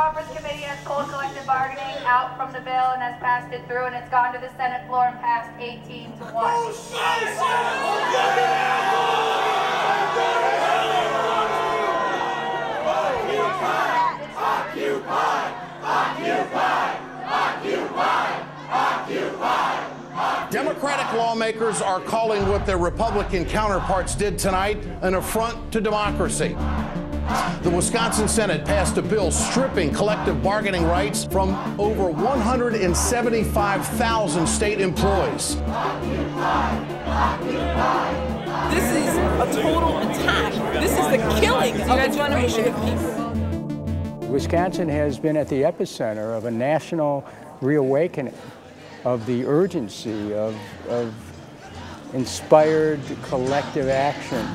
Conference Committee has pulled collective bargaining out from the bill and has passed it through, and it's gone to the Senate floor and passed 18-1. Democratic lawmakers are calling what their Republican counterparts did tonight an affront to democracy. The Wisconsin Senate passed a bill stripping collective bargaining rights from over 175,000 state employees. This is a total attack. This is the killing of a generation of people. Wisconsin has been at the epicenter of a national reawakening of the urgency of inspired collective action.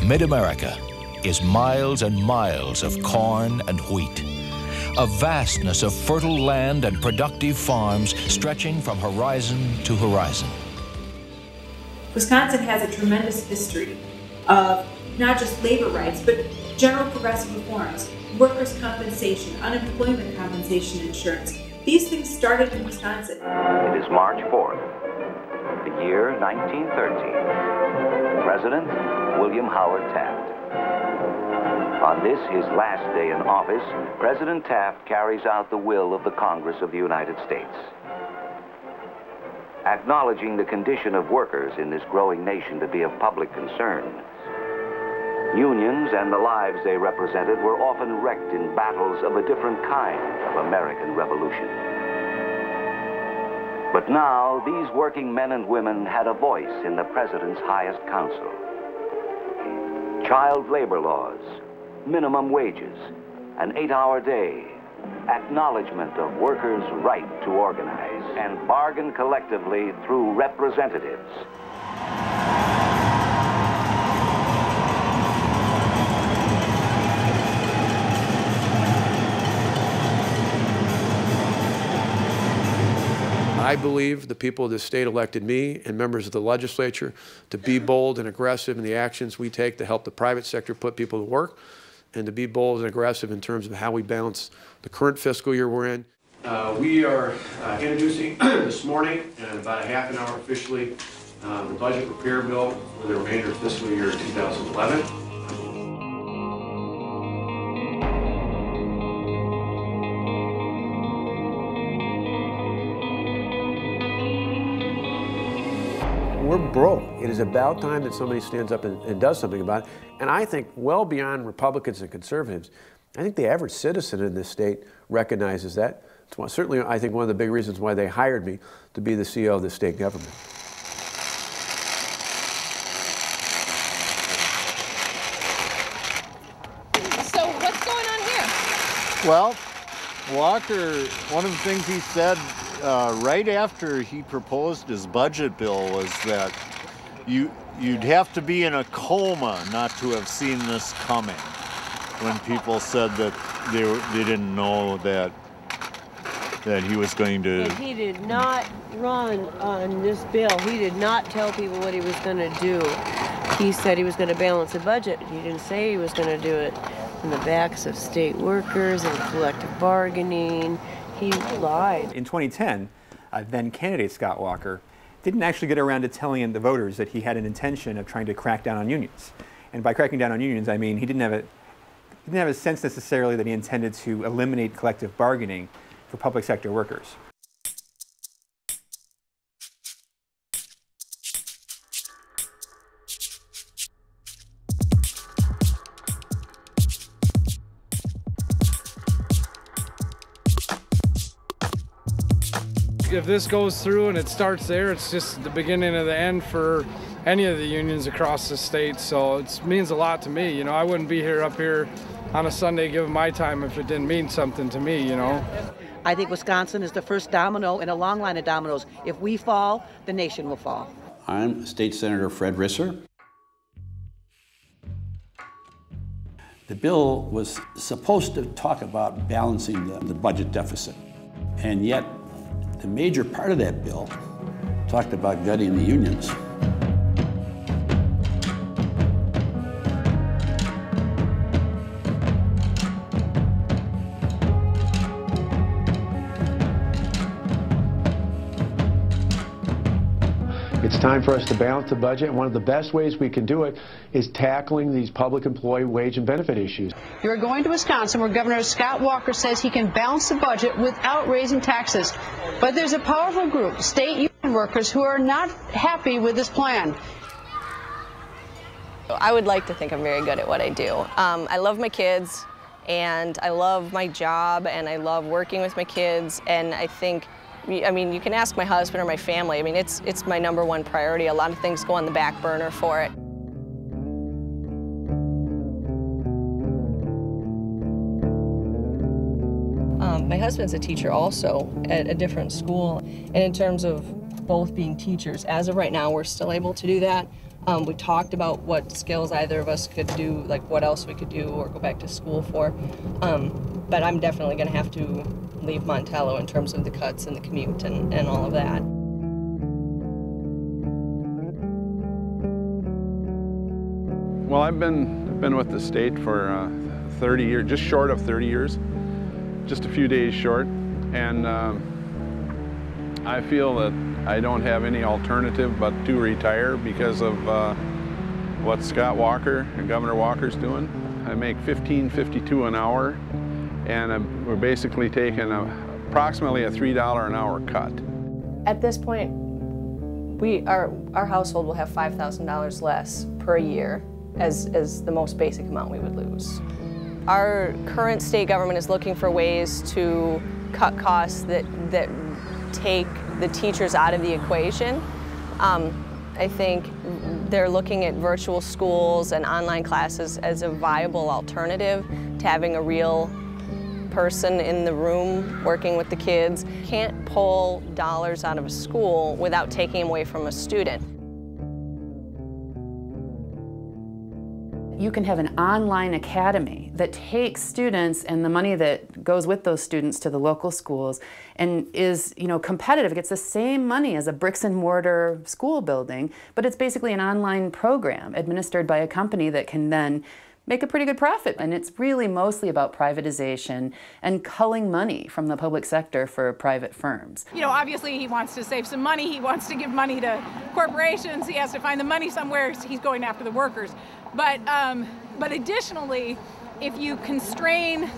Mid-America is miles and miles of corn and wheat, a vastness of fertile land and productive farms stretching from horizon to horizon. Wisconsin has a tremendous history of not just labor rights, but general progressive reforms, workers' compensation, unemployment compensation insurance. These things started in Wisconsin. It is March 4th, the year 1913. President William Howard Taft. On this, his last day in office, President Taft carries out the will of the Congress of the United States. Acknowledging the condition of workers in this growing nation to be of public concern, unions and the lives they represented were often wrecked in battles of a different kind of American Revolution. But now, these working men and women had a voice in the President's highest council. Child labor laws, minimum wages, an 8-hour day, acknowledgement of workers' right to organize, and bargain collectively through representatives. I believe the people of this state elected me and members of the legislature to be bold and aggressive in the actions we take to help the private sector put people to work, and to be bold and aggressive in terms of how we balance the current fiscal year we're in. We are introducing this morning, in about a half an hour officially, the budget repair bill for the remainder of fiscal year 2011. We're broke. It is about time that somebody stands up and does something about it. And I think well beyond Republicans and conservatives, I think the average citizen in this state recognizes that. It's certainly, I think, one of the big reasons why they hired me to be the CEO of the state government. So what's going on here? Well, Walker, one of the things he said right after he proposed his budget bill was that you'd have to be in a coma not to have seen this coming, when people said that they didn't know that he was going to... And he did not run on this bill. He did not tell people what he was going to do. He said he was going to balance the budget. He didn't say he was going to do it on the backs of state workers and collective bargaining. He lied. In 2010, then candidate Scott Walker didn't actually get around to telling the voters that he had an intention of trying to crack down on unions. And by cracking down on unions, I mean he didn't have a sense necessarily that he intended to eliminate collective bargaining for public sector workers. If this goes through and it starts there, it's just the beginning of the end for any of the unions across the state. So it means a lot to me. You know, I wouldn't be up here on a Sunday giving my time if it didn't mean something to me, you know. I think Wisconsin is the first domino in a long line of dominoes. If we fall, the nation will fall. I'm State Senator Fred Risser. The bill was supposed to talk about balancing the budget deficit, and yet the major part of that bill talked about gutting the unions. It's time for us to balance the budget, and one of the best ways we can do it is tackling these public employee wage and benefit issues. You're going to Wisconsin, where Governor Scott Walker says he can balance the budget without raising taxes. But there's a powerful group, state union workers, who are not happy with this plan. I would like to think I'm very good at what I do. I love my kids, and I love my job, and I love working with my kids, and I think, I mean, you can ask my husband or my family. I mean, it's my #1 priority. A lot of things go on the back burner for it. My husband's a teacher also at a different school, and in terms of both being teachers, as of right now, we're still able to do that. We talked about what skills either of us could do, like what else we could do or go back to school for. But I'm definitely going to have to leave Montello in terms of the cuts and the commute and all of that. Well, I've been with the state for 30 years, just short of 30 years, just a few days short, and I feel that I don't have any alternative but to retire because of what Scott Walker and Governor Walker's doing. I make $15.52 an hour, and we're basically taking approximately a $3 an hour cut. At this point, our household will have $5,000 less per year as the most basic amount we would lose. Our current state government is looking for ways to cut costs that take the teachers out of the equation. I think they're looking at virtual schools and online classes as a viable alternative to having a real person in the room working with the kids. Can't pull dollars out of a school without taking them away from a student. You can have an online academy that takes students and the money that goes with those students to the local schools and is, competitive. It gets the same money as a bricks and mortar school building, but it's basically an online program administered by a company that can then make a pretty good profit. And it's really mostly about privatization and culling money from the public sector for private firms. Obviously he wants to save some money. He wants to give money to corporations. He has to find the money somewhere. So he's going after the workers. But additionally, if you constrain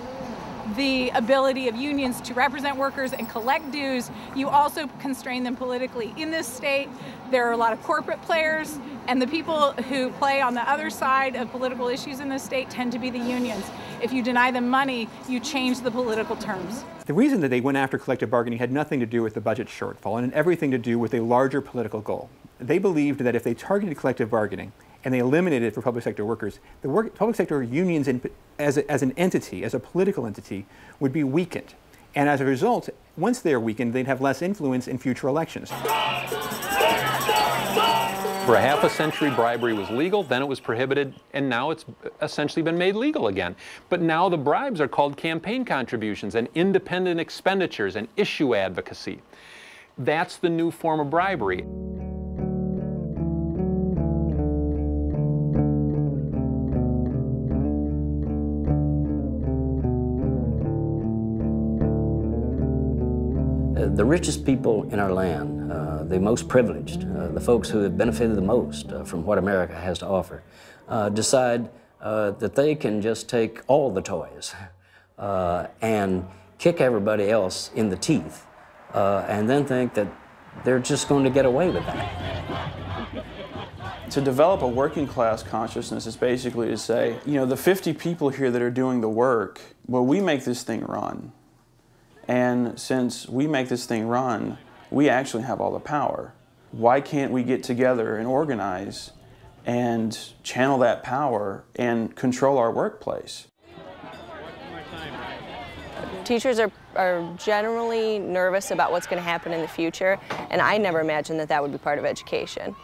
the ability of unions to represent workers and collect dues, you also constrain them politically. In this state, there are a lot of corporate players, and the people who play on the other side of political issues in this state tend to be the unions. If you deny them money, you change the political terms. The reason that they went after collective bargaining had nothing to do with the budget shortfall and everything to do with a larger political goal. They believed that if they targeted collective bargaining and they eliminated it for public sector workers, the public sector unions as an entity, as a political entity, would be weakened. And as a result, once they're weakened, they'd have less influence in future elections. For a half a century, bribery was legal, then it was prohibited, and now it's essentially been made legal again. But now the bribes are called campaign contributions and independent expenditures and issue advocacy. That's the new form of bribery. The richest people in our land, the most privileged, the folks who have benefited the most from what America has to offer, decide that they can just take all the toys and kick everybody else in the teeth and then think that they're just going to get away with that. To develop a working class consciousness is basically to say, the 50 people here that are doing the work, well, we make this thing run. And since we make this thing run, we actually have all the power. Why can't we get together and organize and channel that power and control our workplace? Teachers are generally nervous about what's going to happen in the future, and I never imagined that that would be part of education.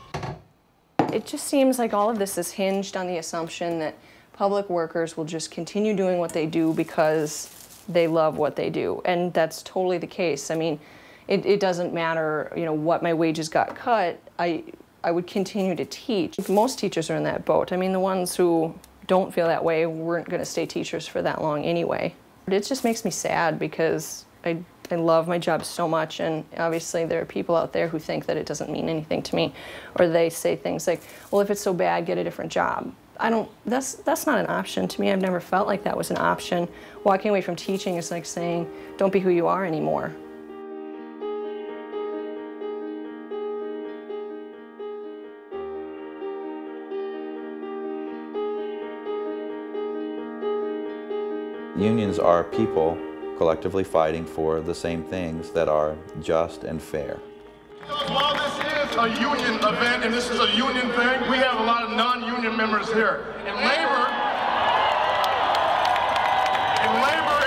It just seems like all of this is hinged on the assumption that public workers will just continue doing what they do because they love what they do, and that's totally the case. I mean, it doesn't matter, you know, what my wages got cut. I would continue to teach. Most teachers are in that boat. I mean, the ones who don't feel that way weren't going to stay teachers for that long anyway. It just makes me sad because I love my job so much, and obviously there are people out there who think that it doesn't mean anything to me, or they say things like, well, if it's so bad, get a different job. That's not an option to me. I've never felt like that was an option. Walking away from teaching is like saying, don't be who you are anymore. Unions are people collectively fighting for the same things that are just and fair. While this is a union event and this is a union thing, we have a lot of non-union members here. And labor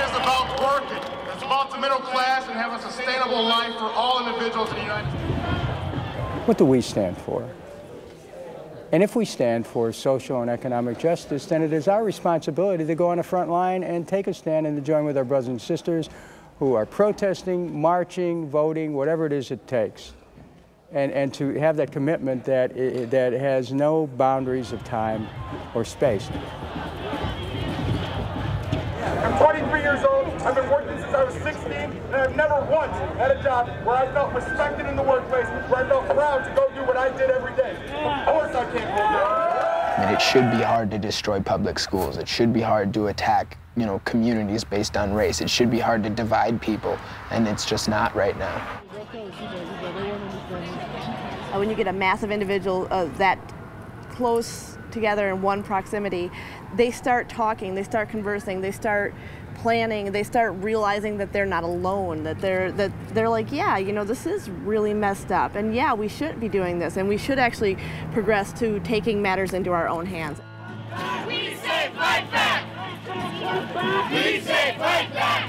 is about working. It's about the middle class and having a sustainable life for all individuals in the United States. What do we stand for? And if we stand for social and economic justice, then it is our responsibility to go on the front line and take a stand and to join with our brothers and sisters who are protesting, marching, voting, whatever it is it takes. And to have that commitment that has no boundaries of time or space. I'm 23 years old. I've been working since I was 16, and I've never once had a job where I felt respected in the workplace, where I felt proud to go do what I did every day. Of course I can't go there. I mean, it should be hard to destroy public schools. It should be hard to attack, you know, communities based on race. It should be hard to divide people, and it's just not right now. When you get a massive individual that close together in one proximity, they start talking, they start conversing, they start planning, they start realizing that they're not alone, that they're like, yeah, you know, this is really messed up, and yeah, we should be doing this, and we should actually progress to taking matters into our own hands. We say fight back! We say fight back!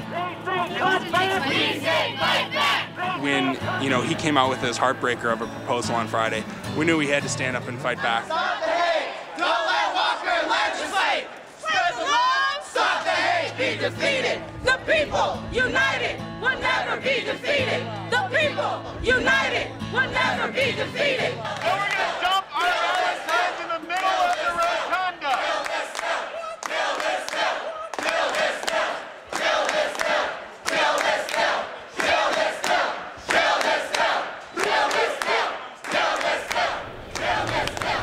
We say fight back! When, you know, he came out with his heartbreaker of a proposal on Friday, we knew we had to stand up and fight back. Stop the hate! Don't let Walker legislate! Spread the love! Stop the hate! Be defeated! The people united will never be defeated! The people united will never be defeated! And we're going to jump our ballot heads in the middle of the rotunda! Kill this bill! Kill this bill! Kill this bill! Kill this bill! Kill this bill! Kill this bill! Kill this bill! Kill this bill! Kill this bill! Kill this bill! Kill this bill!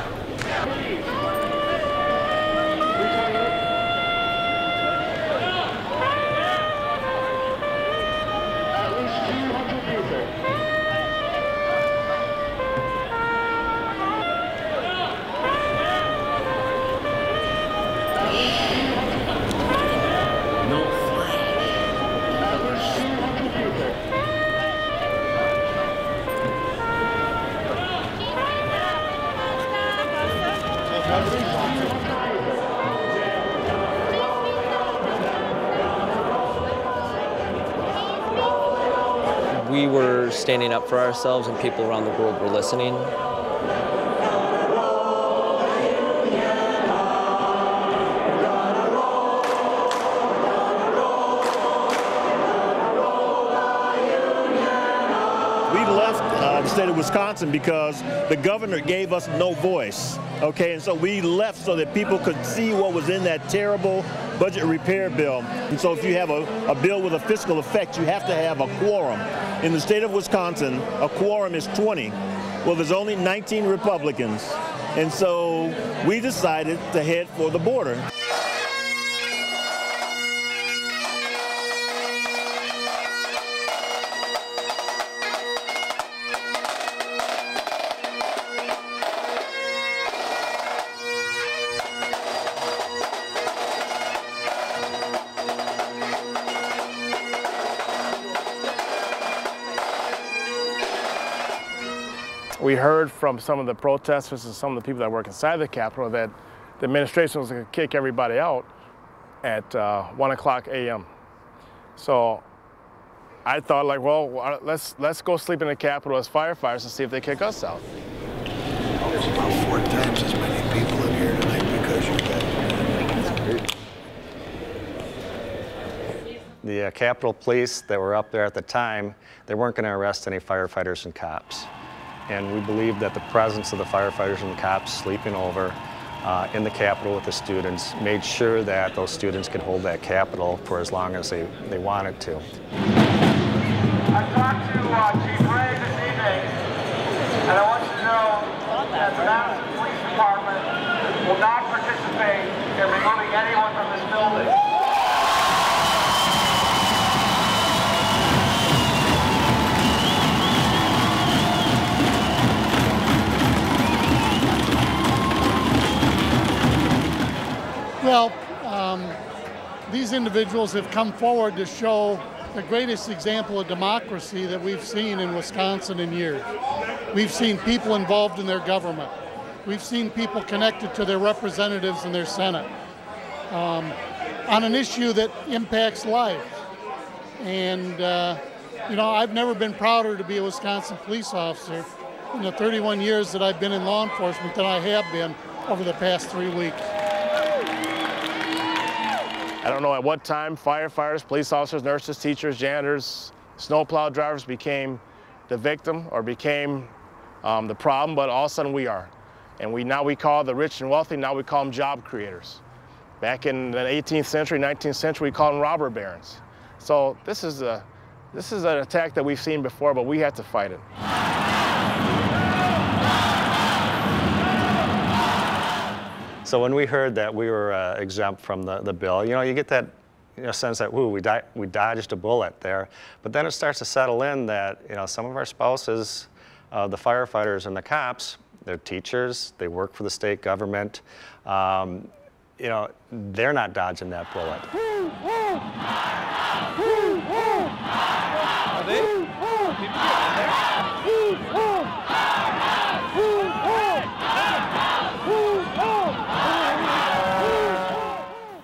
We were standing up for ourselves, and people around the world were listening. The state of Wisconsin because the governor gave us no voice, okay? And so we left so that people could see what was in that terrible budget repair bill. And so if you have a bill with a fiscal effect, you have to have a quorum. In the state of Wisconsin, a quorum is 20. Well, there's only 19 Republicans. And so we decided to head for the border. We heard from some of the protesters and some of the people that work inside the Capitol that the administration was going to kick everybody out at 1 o'clock a.m. So I thought, like, well, let's go sleep in the Capitol as firefighters and see if they kick us out. There's about 4 times as many people in here tonight because you guys. The Capitol Police that were up there at the time, they weren't going to arrest any firefighters and cops. And we believe that the presence of the firefighters and cops sleeping over in the Capitol with the students made sure that those students could hold that Capitol for as long as they wanted to. I talked to Chief Ray this evening, and I want you to know that the Madison Police Department will not participate in removing anyone from this building. Well, these individuals have come forward to show the greatest example of democracy that we've seen in Wisconsin in years. We've seen people involved in their government. We've seen people connected to their representatives in their Senate on an issue that impacts lives. And, you know, I've never been prouder to be a Wisconsin police officer in the 31 years that I've been in law enforcement than I have been over the past 3 weeks. I don't know at what time firefighters, police officers, nurses, teachers, janitors, snowplow drivers became the victim or became the problem, but all of a sudden we are. And now we call the rich and wealthy, now we call them job creators. Back in the 18th century, 19th century, we called them robber barons. So this is an attack that we've seen before, but we have to fight it. So when we heard that we were exempt from the bill, you know, you get that sense that, ooh, we dodged a bullet there. But then it starts to settle in that, you know, some of our spouses, the firefighters and the cops, they're teachers, they work for the state government. You know, they're not dodging that bullet.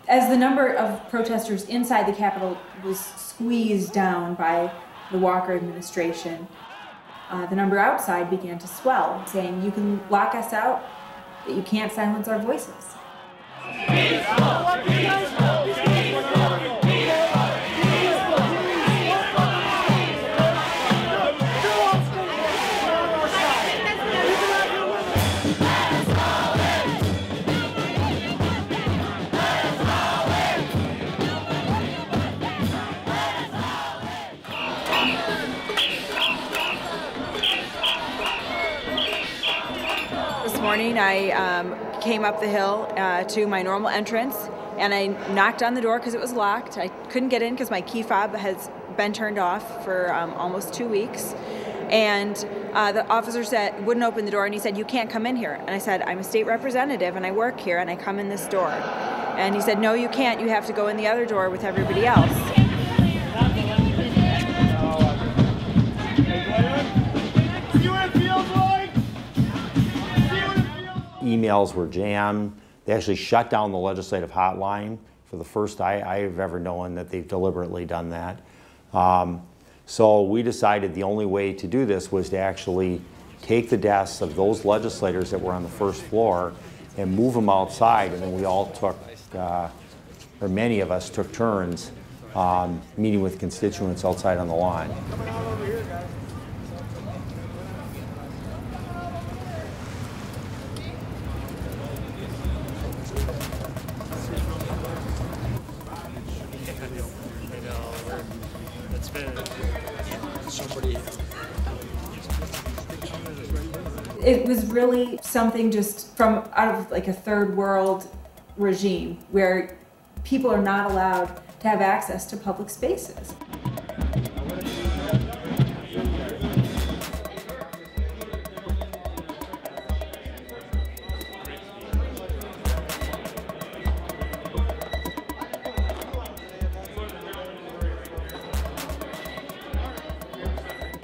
As the number of protesters inside the Capitol was squeezed down by the Walker administration, the number outside began to swell, saying, "You can lock us out, but you can't silence our voices." This morning I came up the hill to my normal entrance, and I knocked on the door because it was locked. I couldn't get in because my key fob has been turned off for almost 2 weeks. And the officer wouldn't open the door, and he said, "You can't come in here." And I said, "I'm a state representative and I work here and I come in this door." And he said, "No, you can't. You have to go in the other door with everybody else." Emails were jammed. They actually shut down the legislative hotline for the first I've ever known that they've deliberately done that. So we decided the only way to do this was to actually take the desks of those legislators that were on the first floor and move them outside, and then we all took, or many of us took turns meeting with constituents outside on the lawn. It was really something just from out of like a third world regime where people are not allowed to have access to public spaces.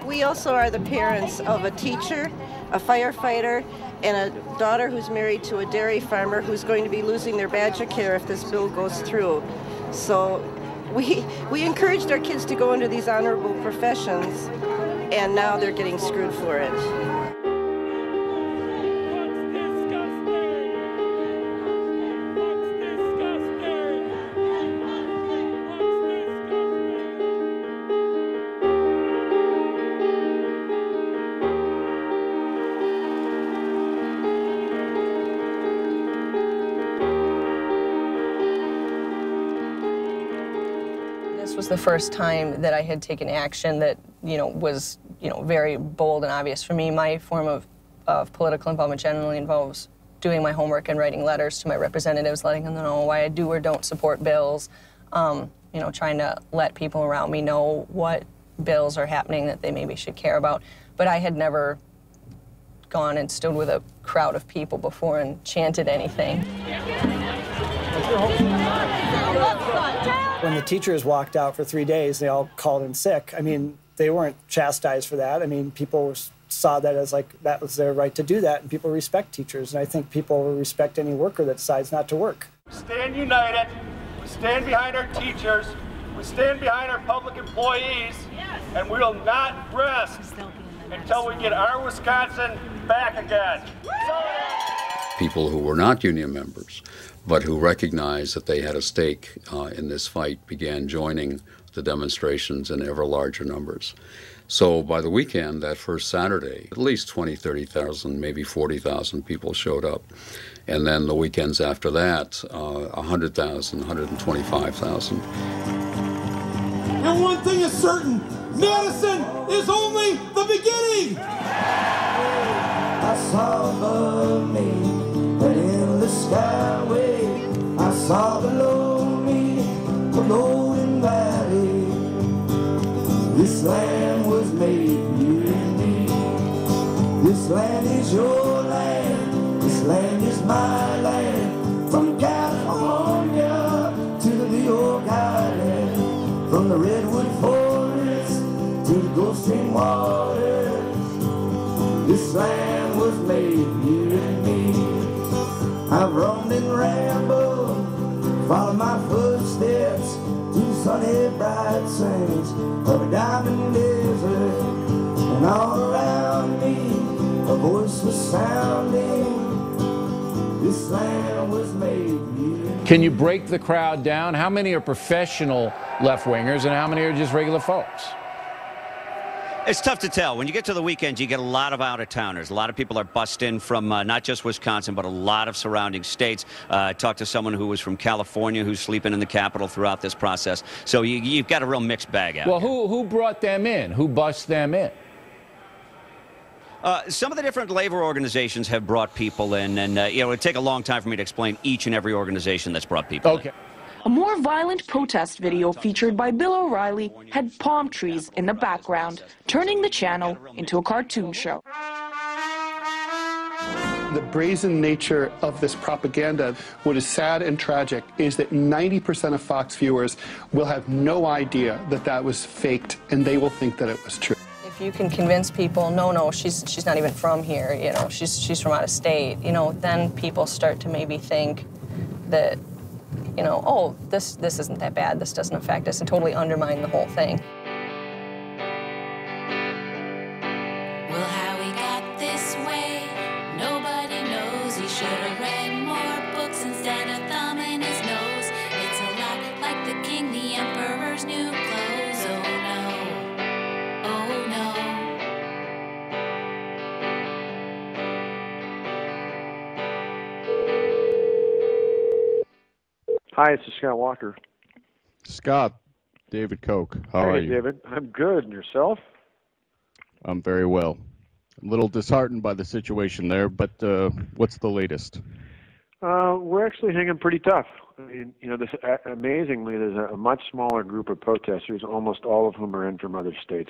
We also are the parents of a teacher, a firefighter, and a daughter who's married to a dairy farmer who's going to be losing their badge of care if this bill goes through. So we encouraged our kids to go into these honorable professions, and now they're getting screwed for it. This was the first time that I had taken action that, was, very bold and obvious for me. My form of political involvement generally involves doing my homework and writing letters to my representatives, letting them know why I do or don't support bills, trying to let people around me know what bills are happening that they maybe should care about. But I had never gone and stood with a crowd of people before and chanted anything. When the teachers walked out for 3 days, they all called in sick. I mean, they weren't chastised for that. I mean, people saw that as like that was their right to do that, and people respect teachers. And I think people will respect any worker that decides not to work. Stand united. We stand behind our teachers. We stand behind our public employees. And we will not rest until we get our Wisconsin back again. People who were not union members, but who recognized that they had a stake in this fight, began joining the demonstrations in ever larger numbers. So by the weekend, that first Saturday, at least 20, 30,000, maybe 40,000 people showed up. And then the weekends after that, 100,000, 125,000. And one thing is certain, Madison is only the beginning! I saw above me an endless skyway. I saw below me a golden valley. This land was made for you and me. This land is your land. This land is my land. From California to the New York Island. From the Redwood Forest to the Gulf Stream waters. This land was made for you and me. I've roamed and rambled, followed my footsteps to sunny bright sands of a diamond desert. And all around me, a voice was sounding. This land was made for you. Can you break the crowd down? How many are professional left-wingers and how many are just regular folks? It's tough to tell. When you get to the weekend, you get a lot of out-of-towners. A lot of people are bussed in from not just Wisconsin, but a lot of surrounding states. I talked to someone who was from California who's sleeping in the Capitol throughout this process. So you've got a real mixed bag out. Well, who brought them in? Who bussed them in? Some of the different labor organizations have brought people in, and it would take a long time for me to explain each and every organization that's brought people in. A more violent protest video featured by Bill O'Reilly had palm trees in the background, turning the channel into a cartoon show. The brazen nature of this propaganda, what is sad and tragic, is that 90% of Fox viewers will have no idea that that was faked, and they will think that it was true. If you can convince people, no, she's not even from here, she's from out of state, then people start to maybe think that, oh, this isn't that bad, this doesn't affect us, and totally undermine the whole thing. Well, how we got this way, nobody knows. He should have read more books instead of thumbing his nose. It's a lot like the king, the emperor's new clothes. Oh no, oh no. Hi, it's Scott Walker. Scott, David Koch. How are you? Hey, David. I'm good. And yourself? I'm very well. I'm a little disheartened by the situation there, but what's the latest? We're actually hanging pretty tough. I mean, amazingly, there's a much smaller group of protesters, almost all of whom are in from other states.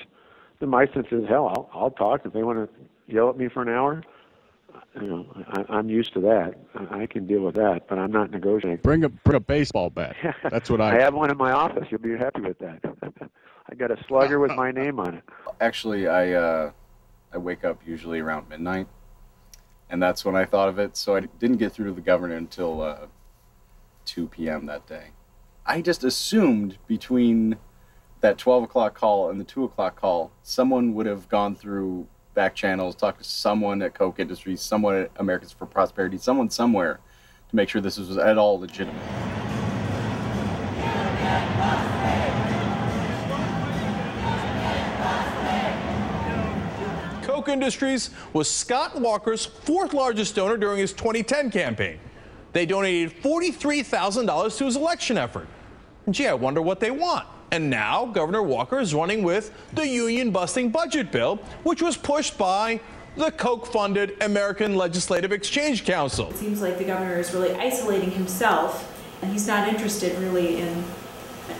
And my sense is, hell, I'll talk if they want to yell at me for an hour. I'm used to that. I can deal with that, but I'm not negotiating. Bring a baseball bat. That's what I have one in my office. You'll be happy with that. I got a slugger with my name on it. Actually, I wake up usually around midnight, and that's when I thought of it. So I didn't get through to the governor until 2 p.m. that day. I just assumed between that 12 o'clock call and the 2 o'clock call, someone would have gone through back channels, talk to someone at Koch Industries, someone at Americans for Prosperity, someone somewhere to make sure this was at all legitimate. Koch Industries was Scott Walker's fourth largest donor during his 2010 campaign. They donated $43,000 to his election effort. And gee, I wonder what they want. And now Governor Walker is running with the union-busting budget bill, which was pushed by the Koch-funded American Legislative Exchange Council. It seems like the governor is really isolating himself, and he's not interested really in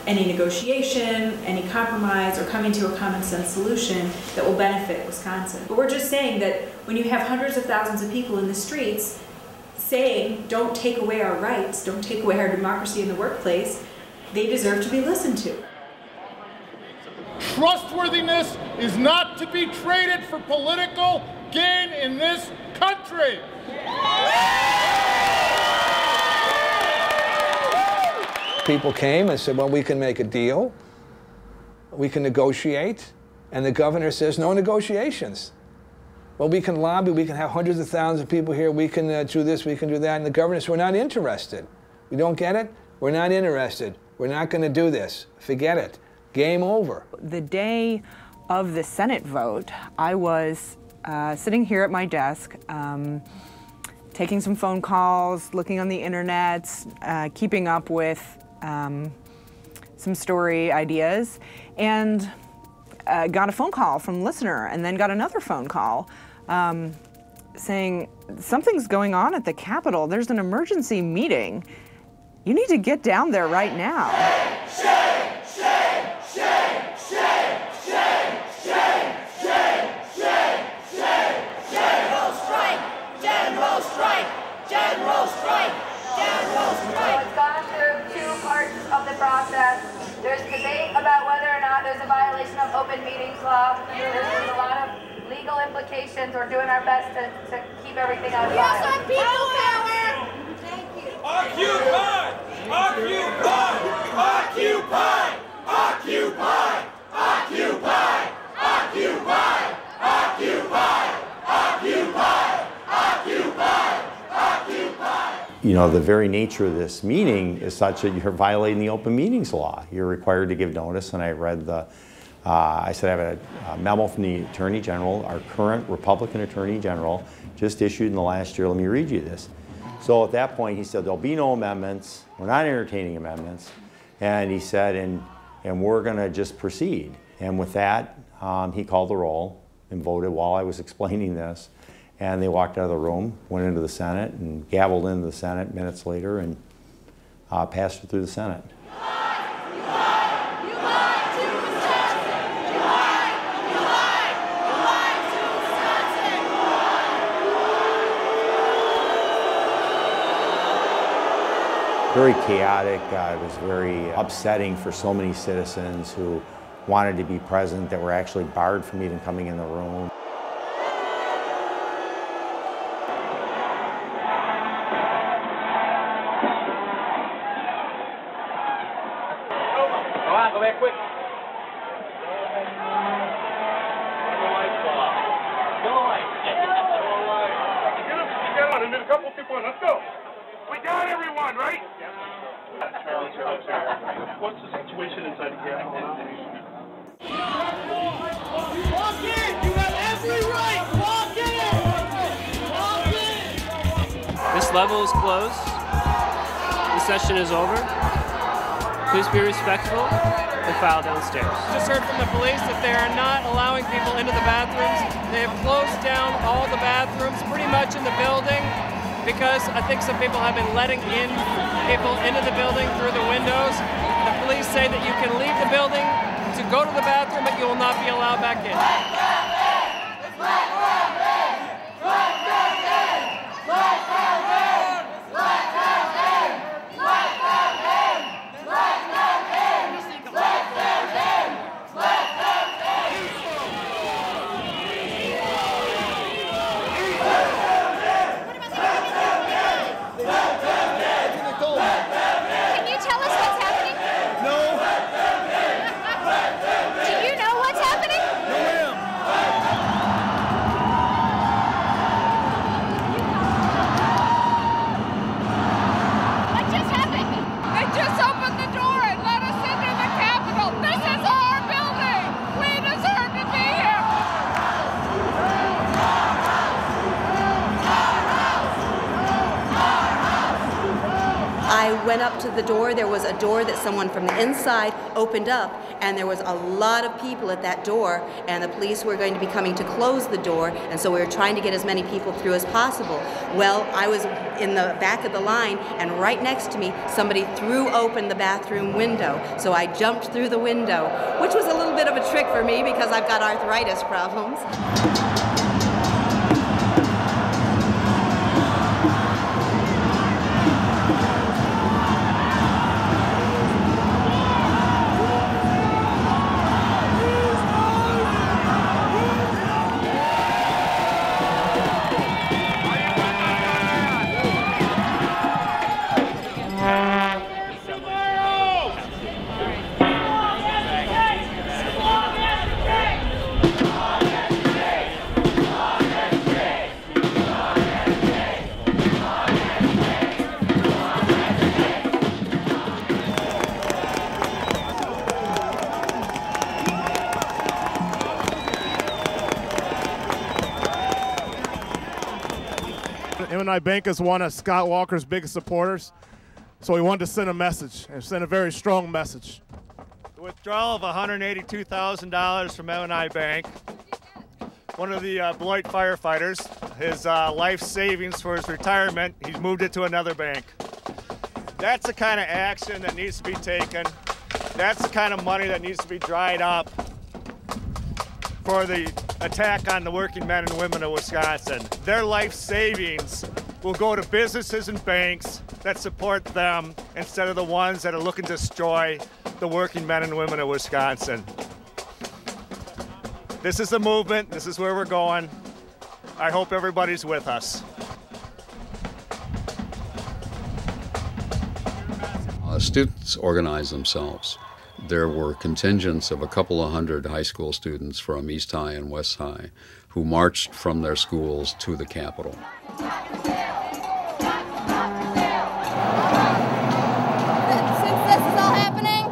any negotiation, any compromise, or coming to a common sense solution that will benefit Wisconsin. But we're just saying that when you have hundreds of thousands of people in the streets saying, don't take away our rights, don't take away our democracy in the workplace, they deserve to be listened to. Trustworthiness is not to be traded for political gain in this country. People came and said, well, we can make a deal, we can negotiate, and the governor says no negotiations. Well, we can lobby, we can have hundreds of thousands of people here, we can do this, we can do that, and the governor says, we're not interested. We don't get it? We're not interested. We're not going to do this. Forget it. Game over. The day of the Senate vote, I was sitting here at my desk, taking some phone calls, looking on the internet, keeping up with some story ideas, and got a phone call from a listener, and then got another phone call saying, something's going on at the Capitol. There's an emergency meeting. You need to get down there right now. Shame, shame, shame, shame, shame, shame, shame, shame, shame, general strike, general strike, general strike, general strike. It's gone through two parts of the process. There's debate about whether or not there's a violation of open meetings law. There's a lot of legal implications. We're doing our best to keep everything on file. We also have people power. Thank you. Occupy! Occupy! Occupy! Occupy! Occupy! Occupy! Occupy! Occupy! Occupy! Occupy! You know, the very nature of this meeting is such that you're violating the open meetings law. You're required to give notice, and I read the, I said I have a memo from the Attorney General, our current Republican Attorney General, just issued in the last year. Let me read you this. So at that point, he said, there'll be no amendments. We're not entertaining amendments. And he said, and we're going to just proceed. And with that, he called the roll and voted while I was explaining this. And they walked out of the room, went into the Senate, and gavelled into the Senate minutes later and passed it through the Senate. Very chaotic. It was very upsetting for so many citizens who wanted to be present that were actually barred from even coming in the room. Come on, go back quick. Get on, and then a couple people in. Let's go. We got everyone, right? What's the situation inside the Capitol? Walk in! You have every right! Walk in! Walk in! This level is closed. The session is over. Please be respectful and file downstairs. Just heard from the police that they are not allowing people into the bathrooms. They have closed down all the bathrooms pretty much in the building because I think some people have been letting in people into the building through the windows. The police say that you can leave the building to go to the bathroom, but you will not be allowed back in. went up to the door. There was a door that someone from the inside opened up, and there was a lot of people at that door, and the police were going to be coming to close the door, and so we were trying to get as many people through as possible. Well, I was in the back of the line, and right next to me, somebody threw open the bathroom window. So I jumped through the window, which was a little bit of a trick for me because I've got arthritis problems. MNI Bank is one of Scott Walker's biggest supporters, so we wanted to send a message, and send a very strong message. The withdrawal of $182,000 from MNI Bank. One of the Beloit firefighters, his life savings for his retirement, he's moved it to another bank. That's the kind of action that needs to be taken. That's the kind of money that needs to be dried up for the attack on the working men and women of Wisconsin. Their life savings will go to businesses and banks that support them instead of the ones that are looking to destroy the working men and women of Wisconsin. This is the movement. This is where we're going. I hope everybody's with us. Students organize themselves. There were contingents of a couple of hundred high school students from East High and West High who marched from their schools to the Capitol. Since this is all happening,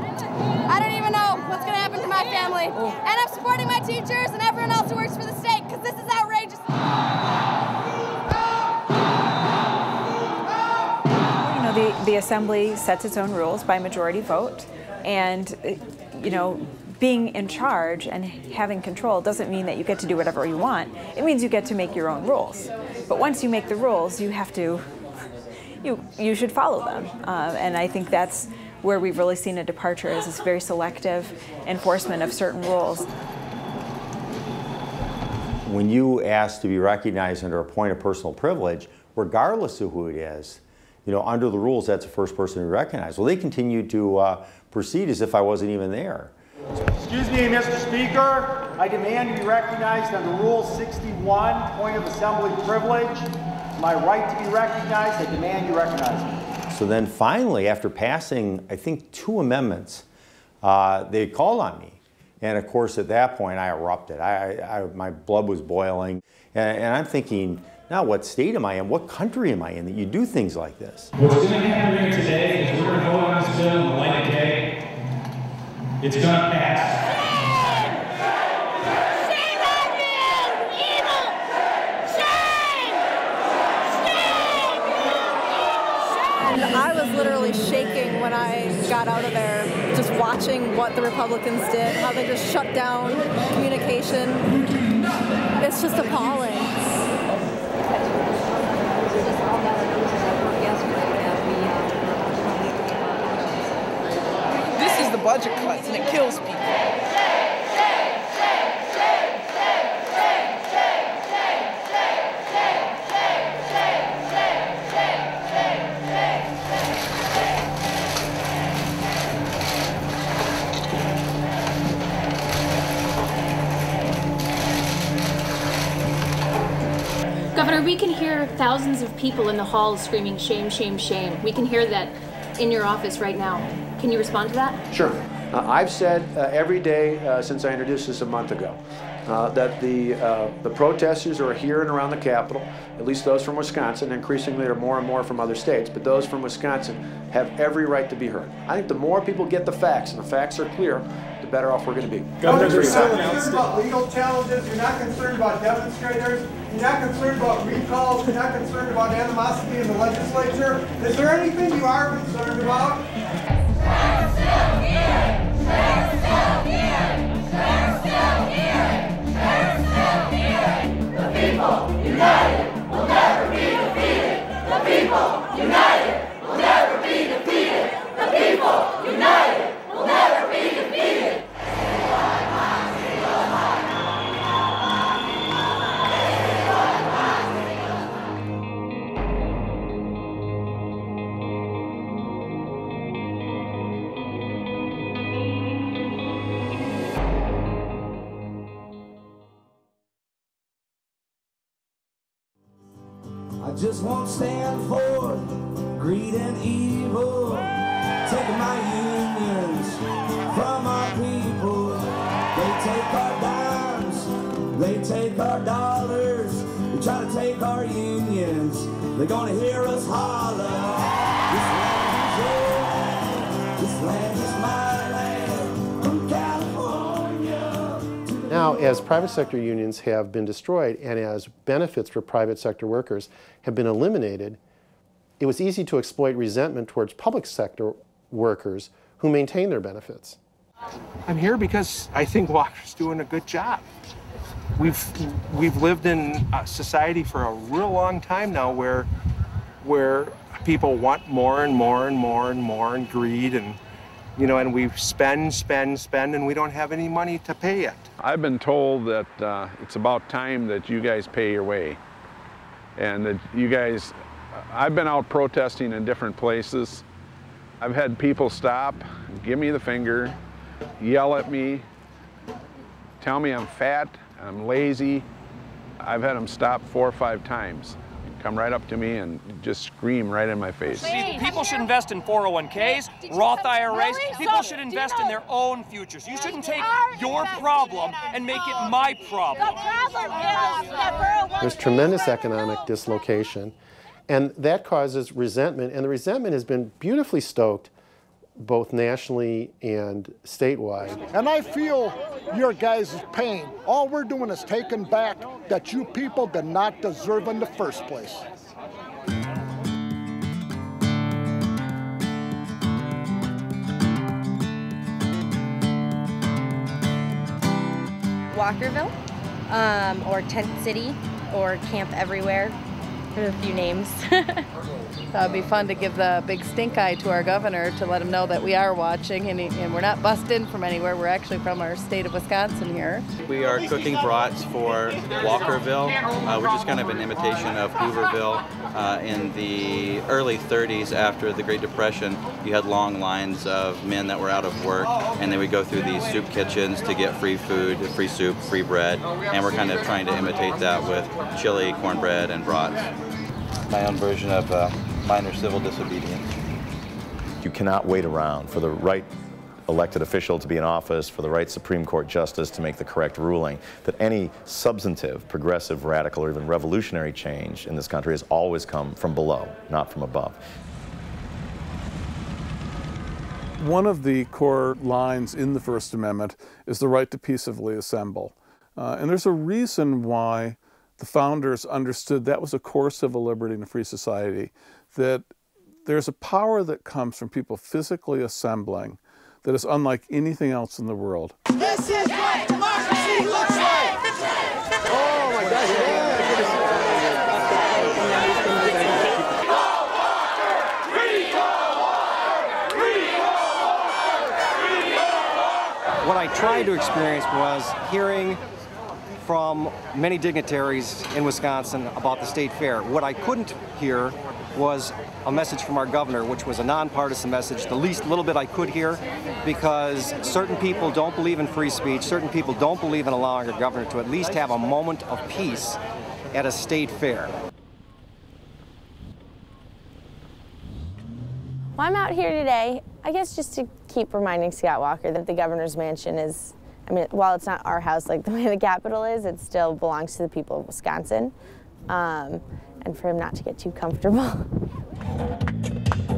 I don't even know what's going to happen to my family. And I'm supporting my teachers and everyone else who works for the state because this is outrageous. You know, the Assembly sets its own rules by majority vote. And, you know, being in charge and having control doesn't mean that you get to do whatever you want. It means you get to make your own rules. But once you make the rules, you have to, you should follow them. And I think that's where we've really seen a departure, is this very selective enforcement of certain rules. When you ask to be recognized under a point of personal privilege, regardless of who it is, you know, under the rules, that's the first person to be recognized. Well, they continue to proceed as if I wasn't even there. Excuse me, Mr. Speaker. I demand to be recognized under Rule 61, point of assembly privilege. My right to be recognized, I demand you recognize me. So then finally, after passing, I think, 2 amendments, they called on me. And of course, at that point, I erupted. My blood was boiling. And I'm thinking, now what state am I in? What country am I in that you do things like this? What's going to happen here today is we're going to vote on this bill in the light of day. It's going to pass. Shame on you, evil! Shame! And I was literally shaking when I got out of there, just watching what the Republicans did, how they just shut down communication. It's just appalling. This is the budget cuts, and it kills people. Governor, we can hear thousands of people in the halls screaming shame, shame, shame. We can hear that in your office right now. Can you respond to that? Sure. I've said every day since I introduced this a month ago that the protesters are here and around the Capitol, at least those from Wisconsin, increasingly there are more and more from other states, but those from Wisconsin have every right to be heard. I think the more people get the facts, and the facts are clear, the better off we're going to be. Governor, you're concerned about legal challenges, you're not concerned about demonstrators, You're not concerned about recalls. You're not concerned about animosity in the legislature. Is there anything you are concerned about? We're still here! We're still here! We're still here! We're still here! The people united will never be defeated! The people united will never be defeated! The people united will never be defeated! I just won't stand for greed and evil, taking my unions from our people. They take our dimes, they take our dollars, they try to take our unions. They're gonna hear us holler. This land is your land, this land is my land, from California. Now, as private sector unions have been destroyed and as benefits for private sector workers have been eliminated, it was easy to exploit resentment towards public sector workers who maintain their benefits. I'm here because I think Walker's doing a good job. We've lived in a society for a real long time now where people want more and more and more and more, and greed, and and we spend, and we don't have any money to pay it. I've been told that it's about time that you guys pay your way, and that you guys, I've been out protesting in different places. I've had people stop, give me the finger, yell at me, tell me I'm fat, I'm lazy. I've had them stop 4 or 5 times. Come right up to me and just scream right in my face. See, people should invest in 401ks, Roth IRAs. People should invest in their own futures. You shouldn't take your problem and make it my problem. There's tremendous economic dislocation, and that causes resentment, and the resentment has been beautifully stoked both nationally and statewide. And I feel your guys' pain. All we're doing is taking back that you people did not deserve in the first place. Walkerville, or Tent City, or Camp Everywhere. There's a few names. It would be fun to give the big stink eye to our governor to let him know that we are watching, and we're not bussed in from anywhere. We're actually from our state of Wisconsin here. We are cooking brats for Walkerville, which is kind of an imitation of Hooverville. In the early 30s, after the Great Depression, you had long lines of men that were out of work, and they would go through these soup kitchens to get free food, free soup, free bread, and we're kind of trying to imitate that with chili, cornbread, and brats. My own version of minor civil disobedience. You cannot wait around for the right elected official to be in office, for the right Supreme Court justice to make the correct ruling, that any substantive, progressive, radical, or even revolutionary change in this country has always come from below, not from above. One of the core lines in the First Amendment is the right to peaceably assemble. And there's a reason why the founders understood that was a core civil liberty in a free society, that there's a power that comes from people physically assembling that is unlike anything else in the world. This is what democracy looks like! Oh my God! What I tried to experience was hearing from many dignitaries in Wisconsin about the state fair. What I couldn't hear was a message from our governor, which was a nonpartisan message, the least little bit I could hear, because certain people don't believe in free speech, certain people don't believe in allowing our governor to at least have a moment of peace at a state fair. Well, I'm out here today, I guess just to keep reminding Scott Walker that the governor's mansion is, I mean, while it's not our house like the way the Capitol is, it still belongs to the people of Wisconsin, and for him not to get too comfortable.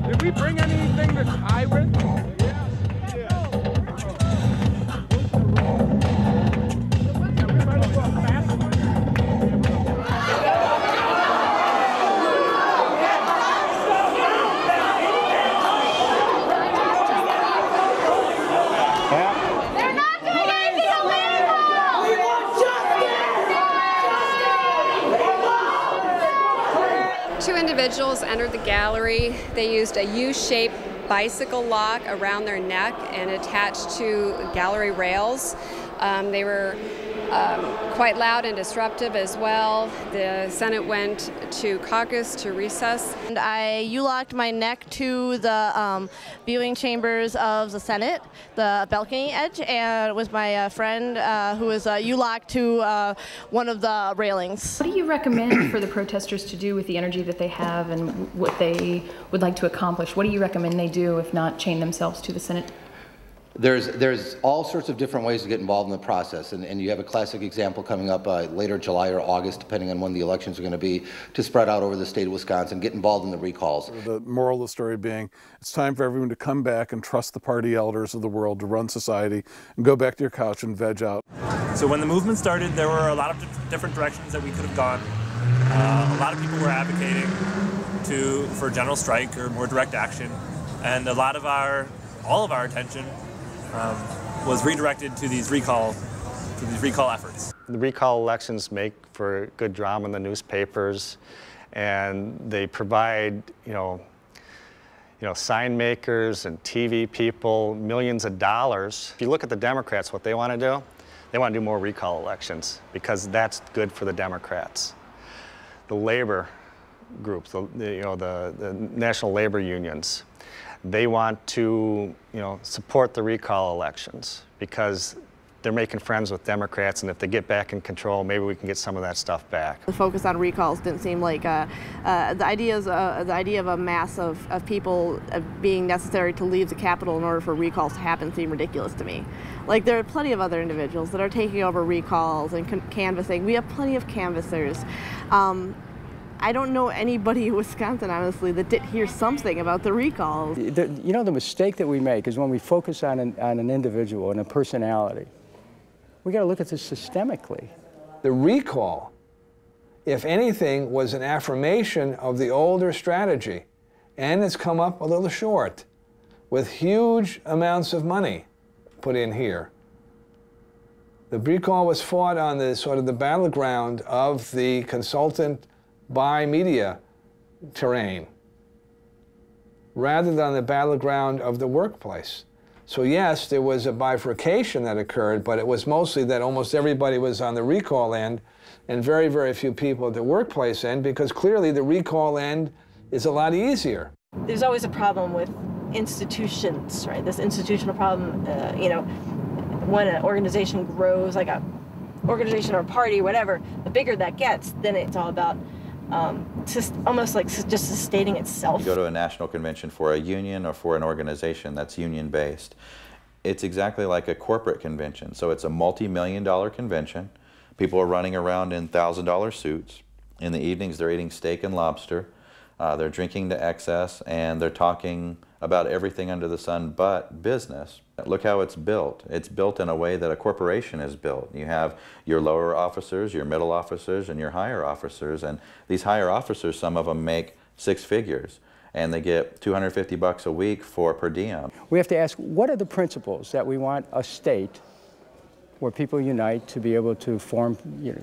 Did we bring anything to tie with? individuals entered the gallery. They used a U-shaped bicycle lock around their neck and attached to gallery rails. They were quite loud and disruptive as well. The Senate went to caucus, to recess. And I U-locked my neck to the viewing chambers of the Senate, the balcony edge, and with my friend who was U-locked to one of the railings. What do you recommend for the protesters to do with the energy that they have and what they would like to accomplish? What do you recommend they do, if not chain themselves to the Senate? There's all sorts of different ways to get involved in the process, and you have a classic example coming up later July or August, depending on when the elections are going to be, to spread out over the state of Wisconsin, get involved in the recalls. The moral of the story being, it's time for everyone to come back and trust the party elders of the world to run society, and go back to your couch and veg out. So when the movement started, there were a lot of different directions that we could have gone. A lot of people were advocating for general strike or more direct action, and all of our attention was redirected to these recall efforts. The recall elections make for good drama in the newspapers, and they provide, sign makers and TV people millions of dollars. If you look at the Democrats, what they want to do, they want to do more recall elections because that's good for the Democrats. The labor groups, the national labor unions, they want to, support the recall elections because they're making friends with Democrats, and if they get back in control, maybe we can get some of that stuff back. The focus on recalls didn't seem like the idea of a mass of people being necessary to leave the Capitol in order for recalls to happen seemed ridiculous to me. Like, there are plenty of other individuals that are taking over recalls and canvassing. We have plenty of canvassers. I don't know anybody in Wisconsin, honestly, that didn't hear something about the recalls. The mistake that we make is when we focus on an individual and a personality. We got to look at this systemically. The recall, if anything, was an affirmation of the older strategy, and it's come up a little short, with huge amounts of money put in here. The recall was fought on the sort of the battleground of the consultant by media terrain, rather than the battleground of the workplace. So yes, there was a bifurcation that occurred, but it was mostly that almost everybody was on the recall end and very, very few people at the workplace end, because clearly the recall end is a lot easier. There's always a problem with institutions, right? This institutional problem, when an organization grows, like a organization or party, whatever, the bigger that gets, then it's all about just almost like just sustaining itself. You go to a national convention for a union or for an organization that's union-based. It's exactly like a corporate convention. So it's a multi-million-dollar convention. People are running around in $1,000 suits. In the evenings, they're eating steak and lobster. They're drinking to excess, and they're talking about everything under the sun but business. Look how it's built. It's built in a way that a corporation is built. You have your lower officers, your middle officers, and your higher officers. And these higher officers, some of them make 6 figures, and they get $250 a week for per diem. We have to ask, what are the principles that we want a state where people unite to be able to form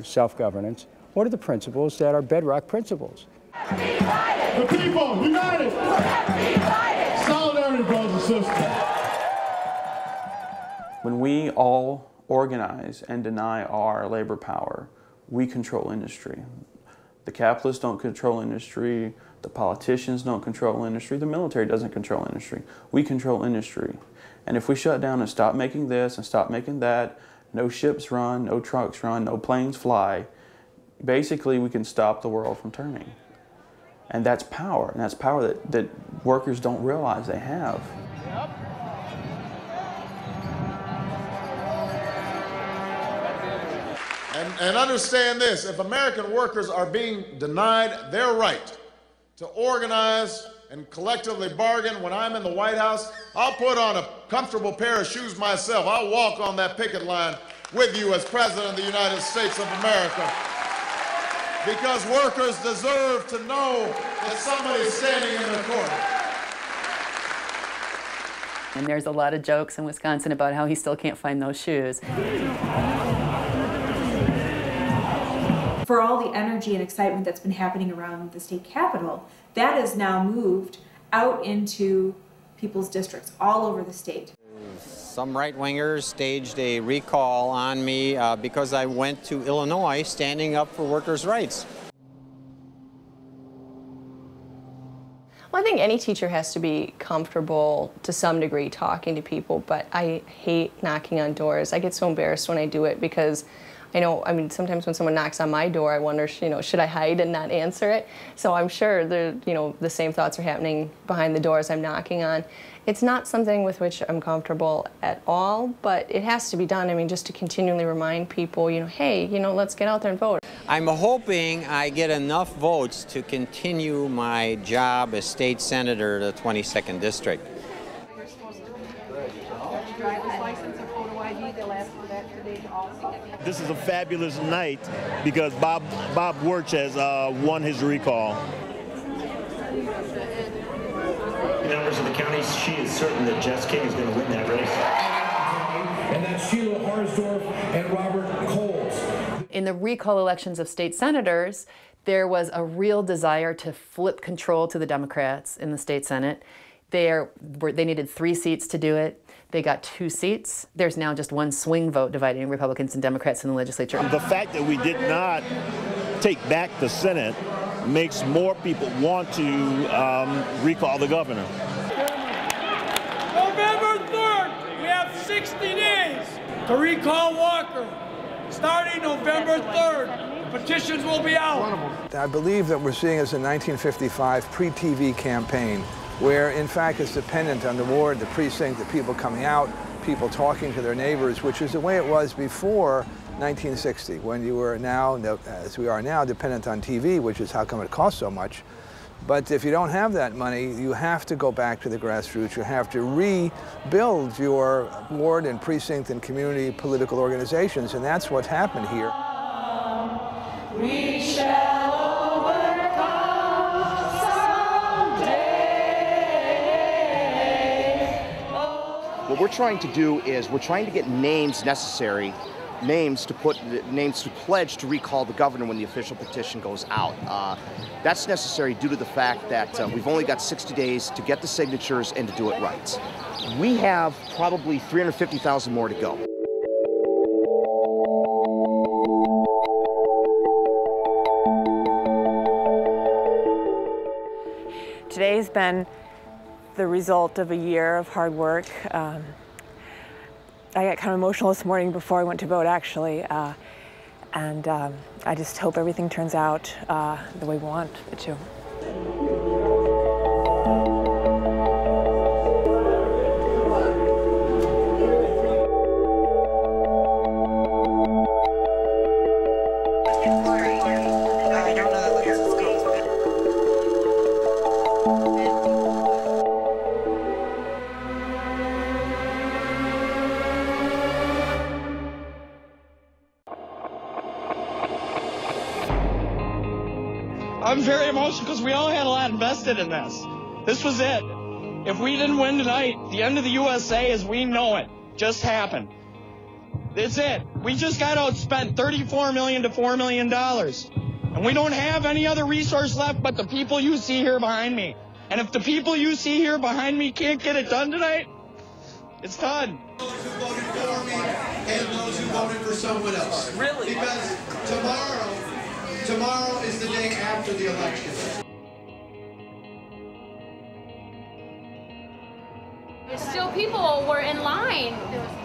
self-governance? What are the principles that are bedrock principles? The people united. Solidarity, brothers and sisters. When we all organize and deny our labor power, we control industry. The capitalists don't control industry, the politicians don't control industry, the military doesn't control industry. We control industry. And if we shut down and stop making this and stop making that, no ships run, no trucks run, no planes fly, basically we can stop the world from turning. And that's power, and that's power that workers don't realize they have. And understand this, if American workers are being denied their right to organize and collectively bargain when I'm in the White House, I'll put on a comfortable pair of shoes myself. I'll walk on that picket line with you as President of the United States of America. Because workers deserve to know that somebody's standing in their corner. And there's a lot of jokes in Wisconsin about how he still can't find those shoes. For all the energy and excitement that's been happening around the state capitol, that is now moved out into people's districts all over the state. Some right-wingers staged a recall on me because I went to Illinois standing up for workers' rights. Well, I think any teacher has to be comfortable to some degree talking to people, but I hate knocking on doors. I get so embarrassed when I do it because I mean, sometimes when someone knocks on my door, I wonder, should I hide and not answer it? So I'm sure the same thoughts are happening behind the doors I'm knocking on. It's not something with which I'm comfortable at all, but it has to be done. I mean, just to continually remind people, hey, let's get out there and vote. I'm hoping I get enough votes to continue my job as state senator to the 22nd district. This is a fabulous night because Bob Wirtz has won his recall. Members of the county, she is certain that Jess King is going to win that race. And that's Sheila Harsdorf and Robert Coles. In the recall elections of state senators, there was a real desire to flip control to the Democrats in the state Senate. They needed 3 seats to do it. They got 2 seats. There's now just 1 swing vote dividing Republicans and Democrats in the legislature. The fact that we did not take back the Senate makes more people want to recall the governor. November 3rd, we have 60 days to recall Walker. Starting November 3rd, the petitions will be out. I believe that we're seeing as a 1955 pre-TV campaign, where in fact it's dependent on the ward, the precinct, the people coming out, people talking to their neighbors, which is the way it was before 1960, when you were now, as we are now, dependent on TV, which is how come it costs so much. But if you don't have that money, you have to go back to the grassroots. You have to rebuild your ward and precinct and community political organizations, and that's what's happened here. We shall overcome someday. What we're trying to do is we're trying to get names necessary, names to pledge to recall the governor when the official petition goes out. That's necessary due to the fact that we've only got 60 days to get the signatures and to do it right. We have probably 350,000 more to go. Today's been the result of a year of hard work. I got kind of emotional this morning before I went to vote, actually, and I just hope everything turns out the way we want it to. I'm very emotional because we all had a lot invested in this. This was it. If we didn't win tonight, the end of the USA as we know it just happened. It's it. We just got outspent $34 million to $4 million. And we don't have any other resource left but the people you see here behind me. And if the people you see here behind me can't get it done tonight, it's done. Those who voted for me and those who voted for someone else. Really? Because tomorrow is the day after the election. Still, people were in line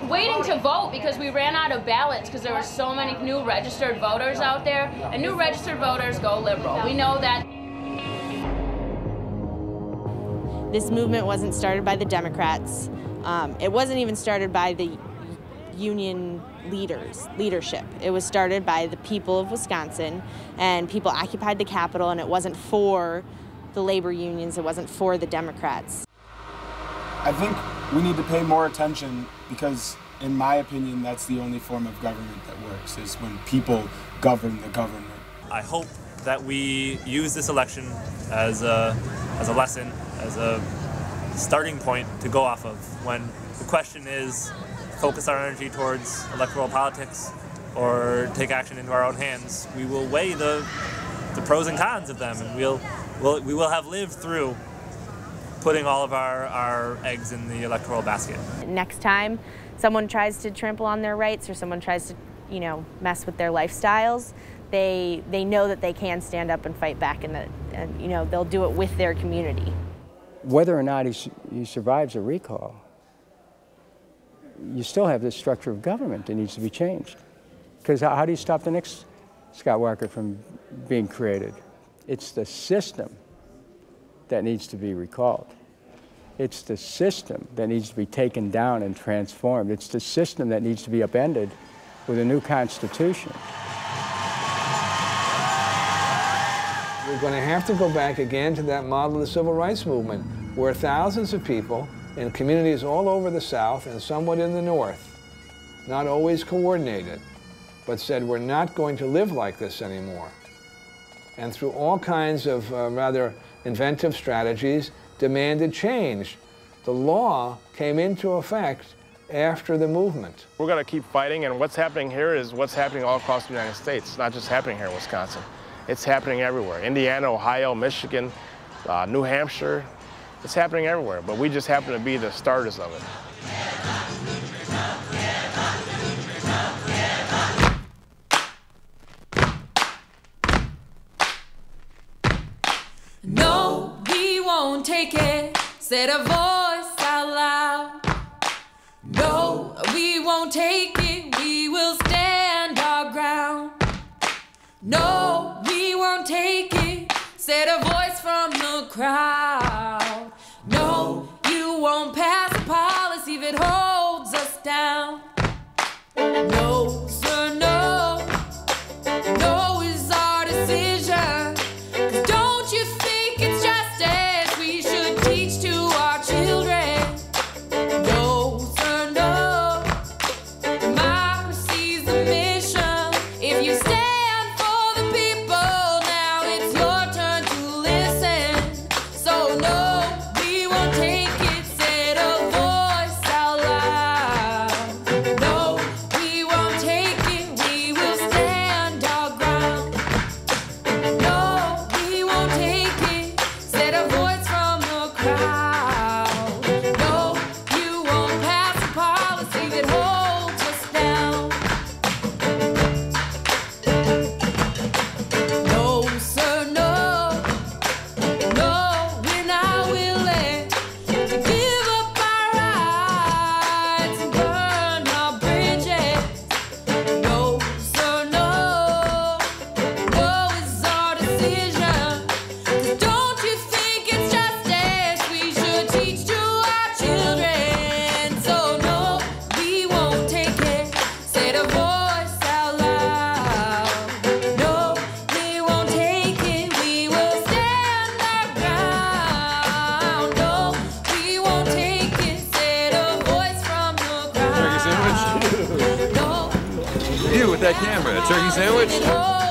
waiting to vote because we ran out of ballots because there were so many new registered voters out there, and new registered voters go liberal. We know that. This movement wasn't started by the Democrats. It wasn't even started by the union leadership. It was started by the people of Wisconsin, and people occupied the Capitol, and it wasn't for the labor unions, it wasn't for the Democrats. I think we need to pay more attention because, in my opinion, that's the only form of government that works, is when people govern the government. I hope that we use this election as a lesson, as a starting point to go off of when the question is focus our energy towards electoral politics or take action into our own hands, we will weigh the pros and cons of them, and we will have lived through putting all of our eggs in the electoral basket. Next time someone tries to trample on their rights or someone tries to, you know, mess with their lifestyles, they know that they can stand up and fight back, and you know, they'll do it with their community. Whether or not he survives a recall, you still have this structure of government that needs to be changed. Because how do you stop the next Scott Walker from being created? It's the system that needs to be recalled. It's the system that needs to be taken down and transformed. It's the system that needs to be upended with a new constitution. We're going to have to go back again to that model of the civil rights movement, where thousands of people in communities all over the South and somewhat in the North, not always coordinated, but said, we're not going to live like this anymore. And through all kinds of rather inventive strategies, demanded change. The law came into effect after the movement. We're going to keep fighting, and what's happening here is what's happening all across the United States. It's not just happening here in Wisconsin. It's happening everywhere. Indiana, Ohio, Michigan, New Hampshire. It's happening everywhere, but we just happen to be the starters of it. No, we won't take it, said a voice out loud. No, we won't take it, we will stand our ground. No, we won't take it, said a voice from the crowd. No, you won't pass a policy that holds us down. No, sir, no. No is our decision. 'Cause don't you think it's justice we should teach to our children? No, sir, no. Democracy's the mission. If you stand for the people, now it's your turn to listen. So no, we won't take it, said a voice out loud. No, we won't take it, we will stand our ground. No, we won't take it, said a voice from the crowd. No, you won't pass a policy that holds us down. No, sir, no. No, we're not willing to give up our rights and burn our bridges. No, sir, no. No is our decision. 'Cause don't you think it's justice we should teach to our children? So no, we won't take it, said a voice out loud. No, we won't take it, we will stand our ground. No, we won't take it, said a voice from the crowd. Turkey sandwich? No, You with that camera, a turkey sandwich? no.